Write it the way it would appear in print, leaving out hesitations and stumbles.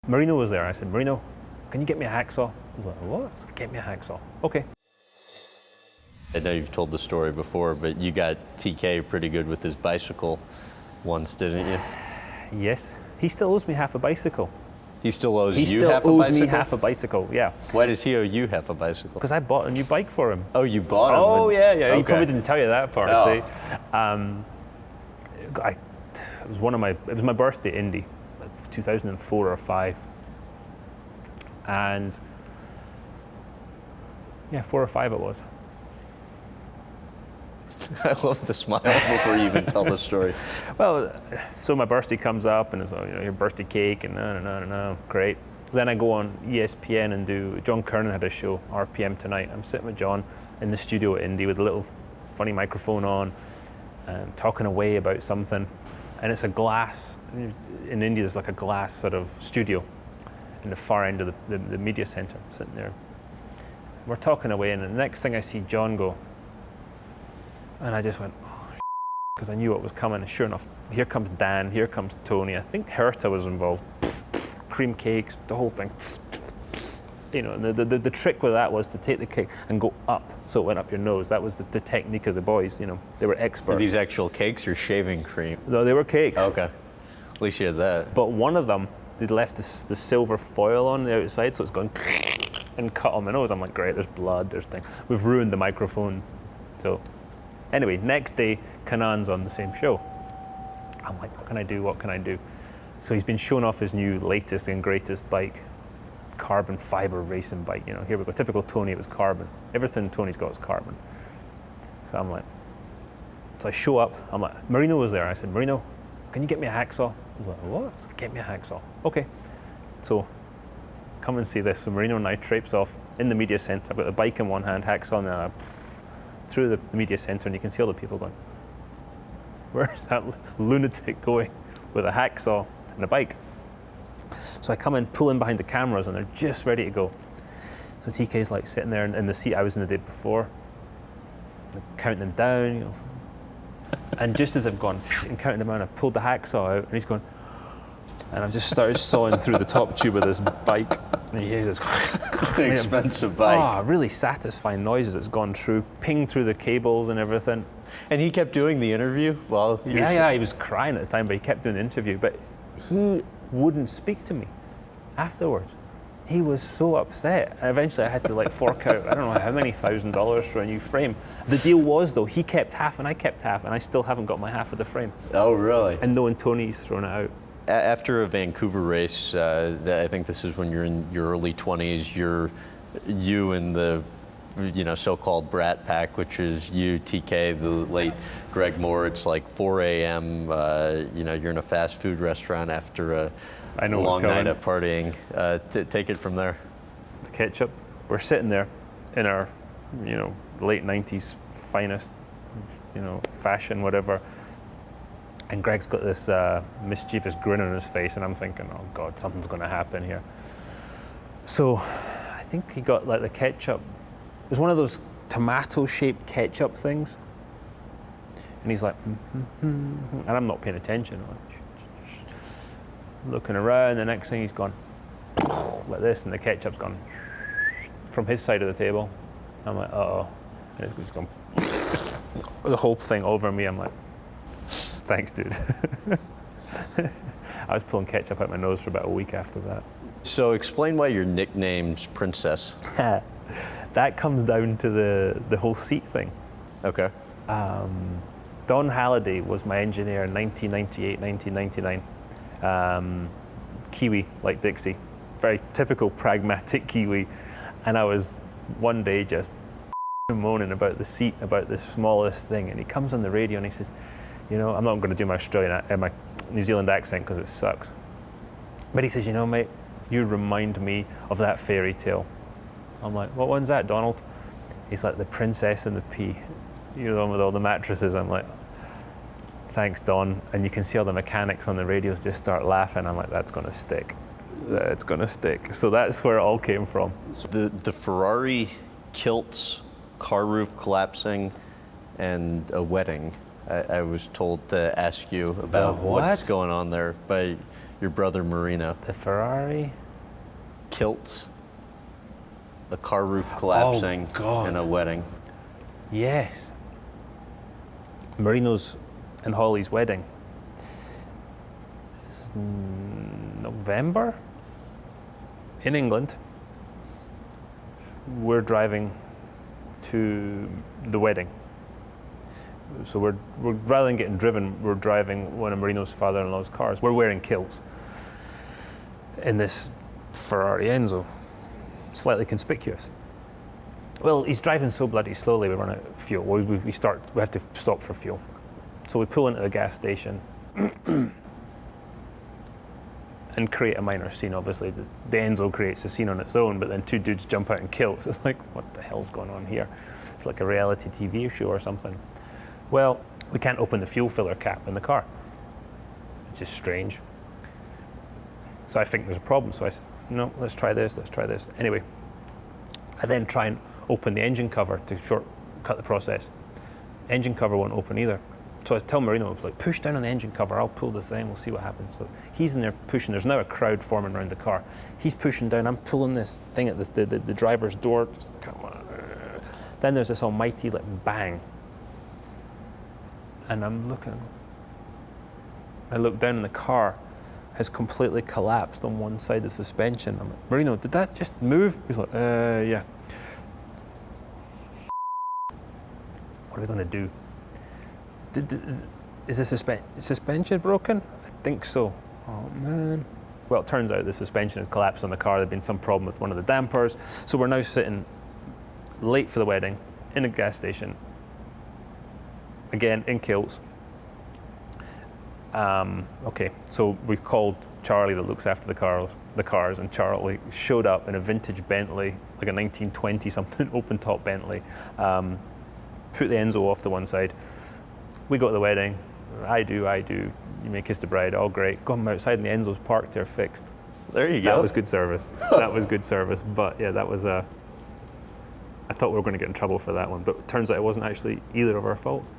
Marino was there. I said, Marino, can you get me a hacksaw? He was like, what? I said, get me a hacksaw. Okay. I know you've told the story before, but you got TK pretty good with his bicycle once, didn't you? Yes. He still owes me half a bicycle. He still owes He you still half a owes bicycle? me half a bicycle, yeah. Why does he owe you half a bicycle? Because I bought a new bike for him. Oh, you bought him? Oh, yeah. Okay. He probably didn't tell you that part, Oh. see. It was my birthday, Indy, 2004 or 5. And yeah, 4 or 5 it was. I love the smile before you even tell the story. Well, so my birthday comes up and it's your birthday cake and no, great. Then I go on ESPN and do, John Kernan had a show, RPM Tonight. I'm sitting with John in the studio at Indy with a little funny microphone on, talking away about something. And it's a glass, in India there's like a glass sort of studio in the far end of the media center, sitting there. We're talking away and the next thing I see John go, and I just went, oh, because I knew what was coming. And sure enough, here comes Dan, here comes Tony. I think Herta was involved. Cream cakes, the whole thing. And the trick with that was to take the cake and go up, so it went up your nose. That was the technique of the boys. They were experts. Are these actual cakes or shaving cream? No, they were cakes. Okay, at least you had that. But one of them, they'd left the silver foil on the outside, so it's gone and cut on my nose. I'm like, great, there's blood, there's thing. We've ruined the microphone. So anyway, next day, Kanaan's on the same show. I'm like, what can I do? So he's been showing off his new latest and greatest bike, carbon fiber racing bike. Here we go. Typical Tony, it was carbon. Everything Tony's got is carbon. So I'm like, so I show up. I'm like, Marino was there. I said, Marino, can you get me a hacksaw? He was like, what? I said, get me a hacksaw. Okay. So come and see this. So Marino and I traipse off in the media center. I've got the bike in one hand, hacksaw in the other, through the media center, and you can see all the people going, where's that lunatic going with a hacksaw and a bike? So I come in, pull in behind the cameras, and they're just ready to go. So TK's like sitting there in the seat I was in the day before, counting them down, and just as I've gone and counting them down, I pulled the hacksaw out, and he's going, and I've just started sawing through the top tube of this bike, and you hear this Expensive bike. really satisfying noises that's gone through, pinged through the cables and everything. And he kept doing the interview while you Yeah, he was crying at the time, but he kept doing the interview. But he wouldn't speak to me afterwards. He was so upset. And eventually I had to fork out, I don't know how many $1,000 for a new frame. The deal was though, he kept half and I kept half, and I still haven't got my half of the frame. Oh, really? And knowing Tony's thrown it out. After a Vancouver race, I think this is when you're in your early 20s, you and the so-called Brat Pack, which is you, TK, the late Greg Moore. It's like 4 a.m. You're in a fast food restaurant after a long night of partying. Take it from there. The ketchup. We're sitting there in our, late 90s finest, fashion, whatever. And Greg's got this mischievous grin on his face, and I'm thinking, oh God, something's going to happen here. So I think he got the ketchup. It was one of those tomato-shaped ketchup things. And he's like, and I'm not paying attention. Looking around, the next thing he's gone like this, and the ketchup's gone from his side of the table. I'm like, uh-oh. And it's just gone the whole thing over me. I'm like, thanks, dude. I was pulling ketchup out my nose for about a week after that. So explain why your nickname's Princess. That comes down to the whole seat thing. Okay. Don Halliday was my engineer in 1998, 1999. Kiwi, like Dixie. Very typical pragmatic Kiwi. And I was one day just moaning about the seat, about the smallest thing. And he comes on the radio and he says, I'm not going to do my my New Zealand accent because it sucks. But he says, mate, you remind me of that fairy tale. I'm like, what one's that, Donald? He's like, The Princess and the Pea. The one with all the mattresses. I'm like, thanks, Don. And you can see all the mechanics on the radios just start laughing. I'm like, that's going to stick. That's going to stick. So that's where it all came from. The Ferrari kilts, car roof collapsing, and a wedding. I was told to ask you about what's going on there by your brother Marino. The Ferrari. Kilts. The car roof collapsing God. in a wedding. Yes. Marino's and Holly's wedding. It's November in England. We're driving to the wedding. So we're rather than getting driven, we're driving one of Marino's father-in-law's cars. We're wearing kilts in this Ferrari Enzo, slightly conspicuous. Well, he's driving so bloody slowly, we run out of fuel. We have to stop for fuel. So we pull into the gas station and create a minor scene. Obviously, the Enzo creates a scene on its own, but then two dudes jump out in kilts. It's like, what the hell's going on here? It's like a reality TV show or something. Well, we can't open the fuel filler cap in the car. It's just strange. So I think there's a problem. So I said, no, let's try this. Anyway, I then try and open the engine cover to shortcut the process. Engine cover won't open either. So I tell Marino, I was like, push down on the engine cover, I'll pull the thing, we'll see what happens. So he's in there pushing, there's now a crowd forming around the car. He's pushing down, I'm pulling this thing at the driver's door, just come on. Then there's this almighty like bang. And I'm looking, I look down and the car has completely collapsed on one side of the suspension. I'm like, Marino, did that just move? He's like, yeah. What are we gonna do? Is the suspension broken? I think so. Oh man. Well, it turns out the suspension had collapsed on the car. There'd been some problem with one of the dampers. So we're now sitting late for the wedding in a gas station. Again, in kilts. Okay, so we called Charlie that looks after the cars, and Charlie showed up in a vintage Bentley, like a 1920 something open top Bentley. Put the Enzo off to one side. We go to the wedding. I do. You may kiss the bride. All great. Go outside, and the Enzo's parked there, fixed. There you go. That was good service. But yeah, that was I thought we were going to get in trouble for that one, but it turns out it wasn't actually either of our faults.